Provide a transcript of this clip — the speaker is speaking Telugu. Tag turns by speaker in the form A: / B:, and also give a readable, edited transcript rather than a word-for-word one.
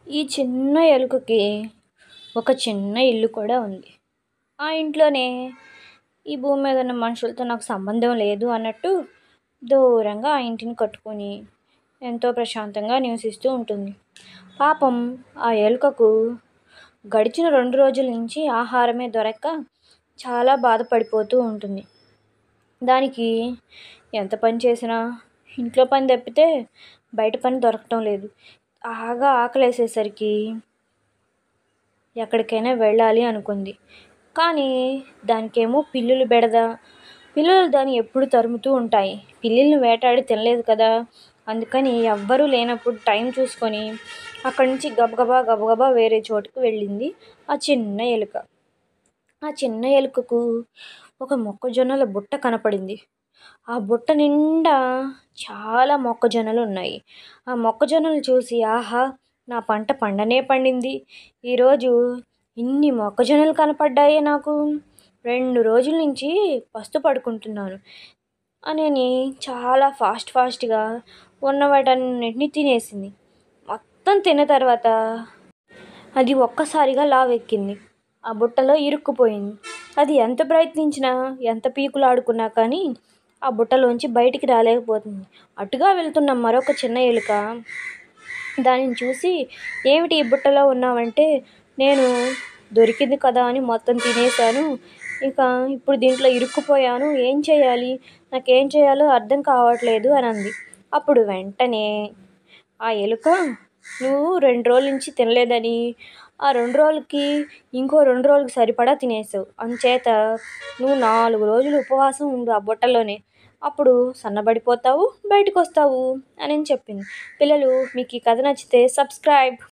A: ఈ చిన్న ఎలుకకి ఒక చిన్న ఇల్లు కూడా ఉంది. ఆ ఇంట్లోనే ఈ భూమి మీద ఉన్న మనుషులతో నాకు సంబంధం లేదు అన్నట్టు దూరంగా ఆ ఇంటిని కట్టుకొని ఎంతో ప్రశాంతంగా నివసిస్తూ ఉంటుంది. పాపం ఆ ఎలుకకు గడిచిన 2 రోజుల నుంచి ఆహారమే దొరక్క చాలా బాధపడిపోతూ ఉంటుంది. దానికి ఎంత పని చేసినా ఇంట్లో పని తప్పితే బయట పని దొరకటం లేదు. బాగా ఆకలేసేసరికి ఎక్కడికైనా వెళ్ళాలి అనుకుంది. కానీ దానికేమో పిల్లులు బెడద. పిల్లులు దాన్ని ఎప్పుడు తరుముతూ ఉంటాయి. పిల్లుల్ని వేటాడి తినలేదు కదా, అందుకని ఎవ్వరూ లేనప్పుడు టైం చూసుకొని అక్కడి నుంచి గబగబా గబగబా వేరే చోటుకు వెళ్ళింది ఆ చిన్న ఎలుక. ఆ చిన్న ఎలుకకు ఒక మొక్కజొన్నల బుట్ట కనపడింది. ఆ బుట్ట నిండా చాలా మొక్కజొన్నలు ఉన్నాయి. ఆ మొక్కజొన్నలు చూసి, ఆహా, నా పంట పండనే పండింది, ఈరోజు ఇన్ని మొక్కజొన్నలు కనపడ్డాయే నాకు, 2 రోజుల నుంచి పస్తు పడుకుంటున్నాను అని చాలా ఫాస్ట్గా ఉన్న వాటన్నిటిని తినేసింది. మొత్తం తిన్న తర్వాత అది ఒక్కసారిగా లావెక్కింది. ఆ బుట్టలో ఇరుక్కుపోయింది. అది ఎంత ప్రయత్నించినా ఎంత పీకులాడుకున్నా కానీ ఆ బుట్టలోంచి బయటికి రాలేకపోతుంది. అటుగా వెళ్తున్న మరొక చిన్న ఎలుక దానిని చూసి, ఏమిటి ఈ బుట్టలో ఉన్నావంటే, నేను దొరికింది కదా అని మొత్తం తినేశాను, ఇప్పుడు దీంట్లో ఇరుక్కుపోయాను, ఏం చేయాలి, నాకేం చేయాలో అర్థం కావట్లేదు అని అంది. అప్పుడు వెంటనే ఆ ఎలుక, నువ్వు 2 రోజుల నుంచి తినలేదని, ఆ 2 రోజులకి ఇంకో 2 రోజులకి సరిపడా తినేసావు, అందుచేత నువ్వు 4 రోజులు ఉపవాసం ఉండు ఆ బుట్టలోనే, అప్పుడు సన్నబడిపోతావు, బయటకు వస్తావు అని చెప్పింది. పిల్లలు, మీకు ఈ కథ నచ్చితే సబ్స్క్రైబ్.